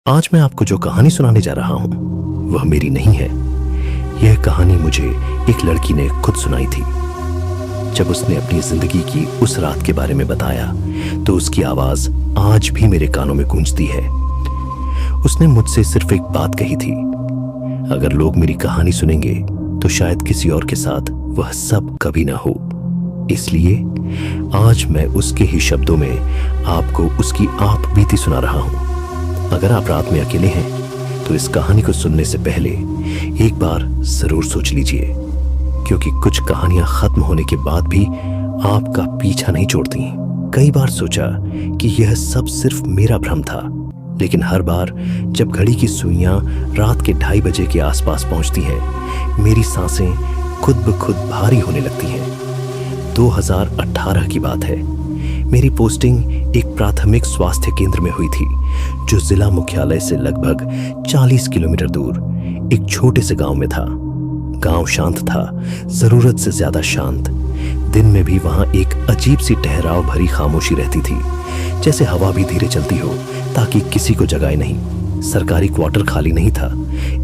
आज मैं आपको जो कहानी सुनाने जा रहा हूं वह मेरी नहीं है। यह कहानी मुझे एक लड़की ने खुद सुनाई थी। जब उसने अपनी जिंदगी की उस रात के बारे में बताया तो उसकी आवाज आज भी मेरे कानों में गूंजती है। उसने मुझसे सिर्फ एक बात कही थी, अगर लोग मेरी कहानी सुनेंगे तो शायद किसी और के साथ वह सब कभी ना हो। इसलिए आज मैं उसके ही शब्दों में आपको उसकी आप बीती सुना रहा हूं। अगर आप रात में अकेले हैं तो इस कहानी को सुनने से पहले एक बार जरूर सोच लीजिए, क्योंकि कुछ कहानियां खत्म होने के बाद भी आपका पीछा नहीं छोड़ती। कई बार सोचा कि यह सब सिर्फ मेरा भ्रम था, लेकिन हर बार जब घड़ी की सुइयां रात के 2:30 बजे के आसपास पहुंचती हैं, मेरी सांसें खुद ब खुद भारी होने लगती हैं। 2018 की बात है। मेरी पोस्टिंग एक प्राथमिक स्वास्थ्य केंद्र में हुई थी, जो जिला मुख्यालय से लगभग 40 किलोमीटर दूर एक छोटे से गांव में था। गांव शांत था, जरूरत से ज्यादा शांत। दिन में भी वहां एक अजीब सी ठहराव भरी खामोशी रहती थी, जैसे हवा भी धीरे चलती हो ताकि किसी को जगाए नहीं। सरकारी क्वार्टर खाली नहीं था,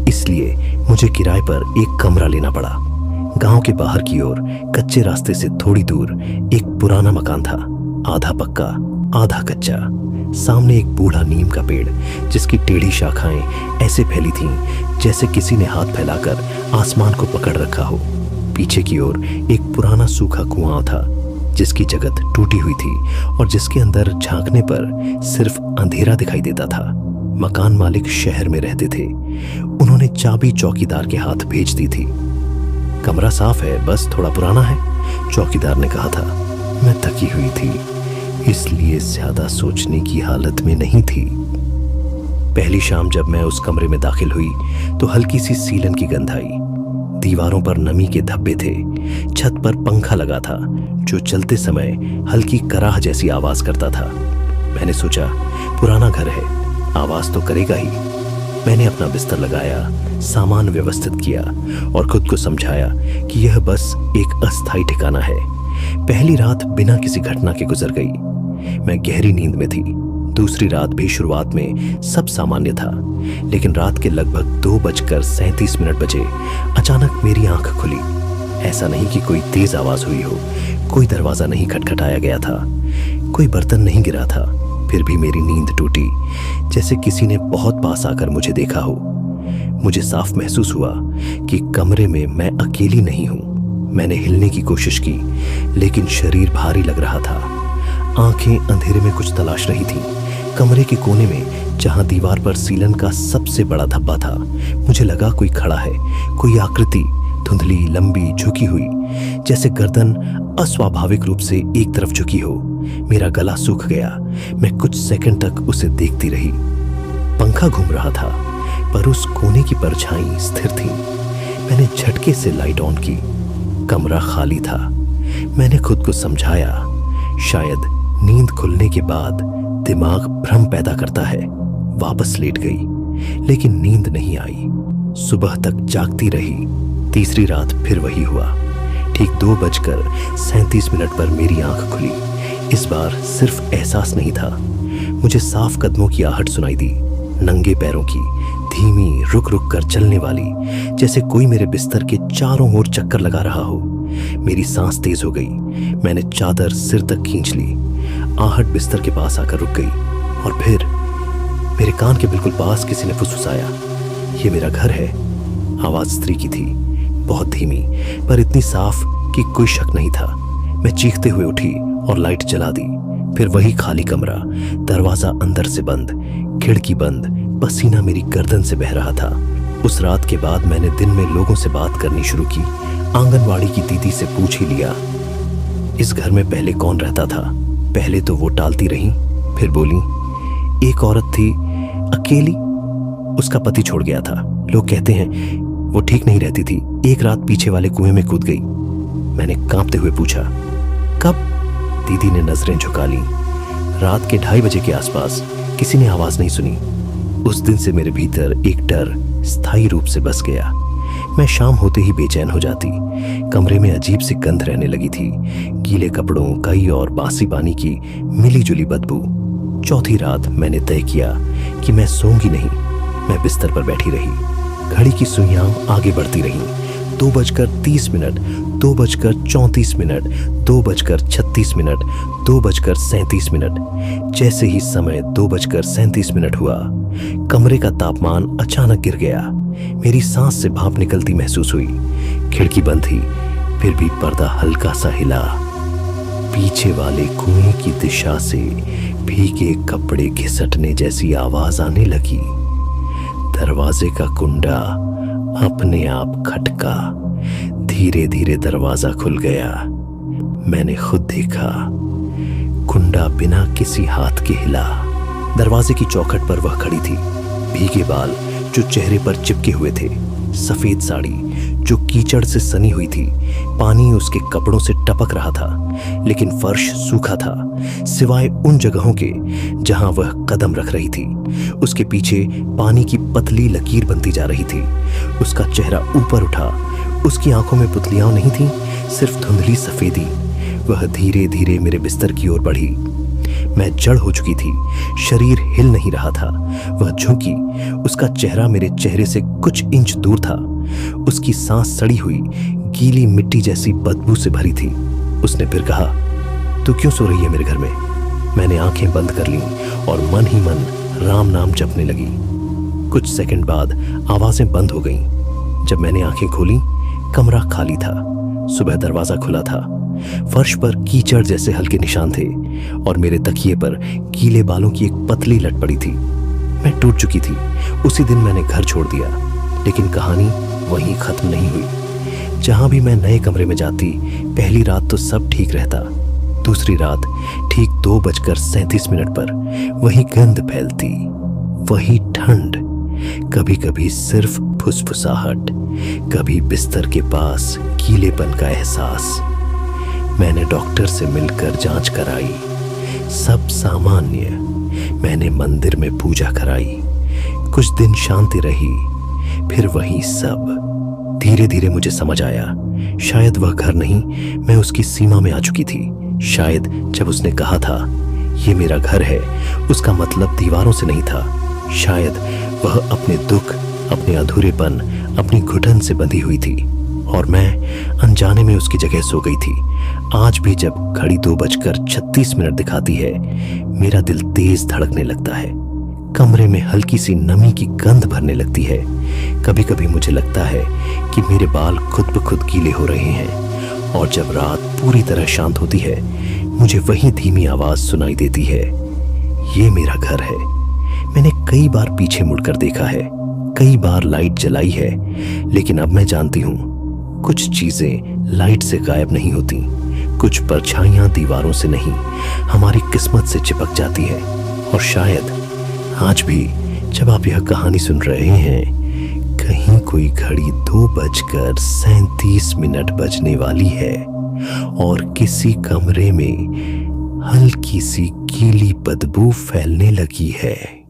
इसलिए मुझे किराए पर एक कमरा लेना पड़ा। गांव के बाहर की ओर कच्चे रास्ते से थोड़ी दूर एक पुराना मकान था, आधा पक्का आधा कच्चा। सामने एक बूढ़ा नीम का पेड़, जिसकी टेढ़ी शाखाएं ऐसे फैली थीं जैसे किसी ने हाथ फैलाकर आसमान को पकड़ रखा हो। पीछे की ओर एक पुराना सूखा कुआं था, जिसकी जगत टूटी हुई थी और जिसके अंदर झांकने पर सिर्फ अंधेरा दिखाई देता था। मकान मालिक शहर में रहते थे। उन्होंने चाबी चौकीदार के हाथ भेज दी थी। कमरा साफ है, बस थोड़ा पुराना है, चौकीदार ने कहा था। मैं थकी हुई थी, इसलिए ज्यादा सोचने की हालत में नहीं थी। पहली शाम जब मैं उस कमरे में दाखिल हुई तो हल्की सी सीलन की गंध आई। दीवारों पर नमी के धब्बे थे। छत पर पंखा लगा था, जो चलते समय हल्की कराह जैसी आवाज करता था। मैंने सोचा, पुराना घर है, आवाज तो करेगा ही। मैंने अपना बिस्तर लगाया, सामान व्यवस्थित किया और खुद को समझाया कि यह बस एक अस्थायी ठिकाना है। पहली रात बिना किसी घटना के गुजर गई। मैं गहरी नींद में थी। दूसरी रात भी शुरुआत में सब सामान्य था, लेकिन रात के लगभग 2:37 बजे अचानक मेरी आंख खुली। ऐसा नहीं कि कोई तेज आवाज हुई हो, कोई दरवाजा नहीं खटखटाया गया था, कोई बर्तन नहीं गिरा था। फिर भी मेरी नींद टूटी, जैसे किसी ने बहुत पास आकर मुझे देखा हो। मुझे साफ महसूस हुआ कि कमरे में मैं अकेली नहीं हूं। मैंने हिलने की कोशिश की, लेकिन शरीर भारी लग रहा था। आंखें अंधेरे में कुछ तलाश रही थीं। कमरे के कोने में, जहां दीवार पर सीलन का सबसे बड़ा धब्बा था, मुझे लगा कोई खड़ा है। कोई आकृति, धुंधली, लंबी, झुकी हुई, जैसे गर्दन अस्वाभाविक रूप से एक तरफ झुकी हो। मेरा गला सूख गया। मैं कुछ सेकंड तक उसे देखती रही। पंखा घूम रहा था, पर उस कोने की परछाई स्थिर थी। मैंने झटके से लाइट ऑन की। कमरा खाली था। मैंने खुद को समझाया, शायद नींद खुलने के बाद दिमाग भ्रम पैदा करता है। वापस लेट गई, लेकिन नींद नहीं आई। सुबह तक जागती रही। तीसरी रात फिर वही हुआ। ठीक 2:37 पर मेरी आंख खुली। इस बार सिर्फ एहसास नहीं था, मुझे साफ कदमों की आहट सुनाई दी, नंगे पैरों की, धीमी, रुक रुक कर चलने वाली, जैसे कोई मेरे बिस्तर के चारों ओर चक्कर लगा रहा हो। मेरी सांस तेज हो गई। मैंने चादर सिर तक खींच ली। आहट बिस्तर के पास आकर रुक गई, और फिर मेरे कान के बिल्कुल पास किसी ने फुसफुसाया, ये मेरा घर है। आवाज स्त्री की थी, बहुत धीमी, पर इतनी साफ कि कोई शक नहीं था। मैं चीखते हुए उठी और लाइट जला दी। फिर वही खाली कमरा, दरवाजा अंदर से बंद, खिड़की बंद, पसीना मेरी गर्दन से बह रहा था। उस रात के बाद मैंने दिन में लोगों से बात करनी शुरू की। आंगनवाड़ी की दीदी से पूछ ही लिया, इस घर में पहले कौन रहता था। पहले तो वो टालती रही, फिर बोली, एक औरत थी, अकेली, उसका पति छोड़ गया था। लोग कहते हैं वो ठीक नहीं रहती थी। एक रात पीछे वाले कुएं में कूद गई। मैंने कांपते हुए पूछा, कब? दीदी ने नजरें झुका ली। रात के 2:30 बजे के आसपास। किसी ने आवाज नहीं सुनी। उस दिन से मेरे भीतर एक डर स्थायी रूप से बस गया। मैं शाम होते ही बेचैन हो जाती। कमरे में अजीब सी गंध रहने लगी थी, गीले कपड़ों, कई और बासी पानी की मिली जुली बदबू। चौथी रात मैंने तय किया कि मैं सोऊंगी नहीं। मैं बिस्तर पर बैठी रही। घड़ी की सुइयां आगे बढ़ती रहीं। 2:30, 2:34, 2:36, 2:37। जैसे ही समय 2:37 हुआ, कमरे का तापमान अचानक गिर गया। मेरी सांस से भाप निकलती महसूस हुई। खिड़की बंद थी, फिर भी पर्दा हल्का सा हिला। पीछे वाले कुएं की दिशा से भीगे कपड़े घिसटने जैसी आवाज आने लगी। दरवाजे का कुंडा अपने आप खटका। धीरे धीरे दरवाजा खुल गया। मैंने खुद देखा, कुंडा बिना किसी हाथ के हिला। दरवाजे की चौखट पर वह खड़ी थी, भीगे बाल जो चेहरे पर चिपके हुए थे, सफेद साड़ी जो कीचड़ से सनी हुई थी। पानी उसके कपड़ों से टपक रहा था, लेकिन फर्श सूखा था, सिवाय उन जगहों के जहां वह कदम रख रही थी। उसके पीछे पानी की पतली लकीर बनती जा रही थी। उसका चेहरा ऊपर उठा। उसकी आंखों में पुतलियां नहीं थी, सिर्फ धुंधली सफेदी। वह धीरे धीरे मेरे बिस्तर की ओर बढ़ी। मैं जड़ हो चुकी थी, शरीर हिल नहीं रहा था। वह झुकी। उसका चेहरा मेरे चेहरे से कुछ इंच दूर था। उसकी सांस सड़ी हुई, गीली मिट्टी जैसी बदबू से भरी थी। उसने फिर कहा, तू क्यों सो रही है मेरे घर में? मैंने आंखें बंद कर लीं और मन ही मन राम नाम जपने लगी। कुछ सेकंड बाद आवाजें बंद हो गईं। जब मैंने आंखें खोली, कमरा खाली था। सुबह दरवाजा खुला था। फर्श पर कीचड़ जैसे हल्के निशान थे और मेरे तकिए पर गीले बालों की एक पतली लट पड़ी थी। मैं टूट चुकी थी। उसी दिन मैंने घर छोड़ दिया, लेकिन कहानी वहीं खत्म नहीं हुई। जहां भी मैं नए कमरे में जाती, पहली रात तो सब ठीक रहता। दूसरी रात ठीक 2:37 पर वही गंध फैलती, वही ठंड, कभी कभी सिर्फ फुसफुसाहट, कभी बिस्तर के पास गीलेपन का एहसास। मैंने डॉक्टर से मिलकर जांच कराई, सब सामान्य। मैंने मंदिर में पूजा कराई। कुछ दिन शांति रही, फिर वही सब। धीरे धीरे मुझे समझ आया, शायद वह घर नहीं, मैं उसकी सीमा में आ चुकी थी। शायद जब उसने कहा था, ये मेरा घर है, उसका मतलब दीवारों से नहीं था। शायद वह अपने दुख, अपने अधूरेपन, अपनी घुटन से बंधी हुई थी और मैं अनजाने में उसकी जगह सो गई थी। आज भी जब घड़ी 2:36 दिखाती है, मेरा दिल तेज धड़कने लगता है। कमरे में हल्की सी नमी की गंध भरने लगती है। कभी कभी मुझे लगता है कि मेरे बाल खुद ब खुद गीले हो रहे हैं। और जब रात पूरी तरह शांत होती है, मुझे वही धीमी आवाज सुनाई देती है, ये मेरा घर है। मैंने कई बार पीछे मुड़कर देखा है, कई बार लाइट जलाई है, लेकिन अब मैं जानती हूँ, कुछ चीजें लाइट से गायब नहीं होती। कुछ परछाइयां दीवारों से नहीं, हमारी किस्मत से चिपक जाती है। और शायद आज भी जब आप यह कहानी सुन रहे हैं, कहीं कोई घड़ी 2:37 बजने वाली है और किसी कमरे में हल्की सी गीली बदबू फैलने लगी है।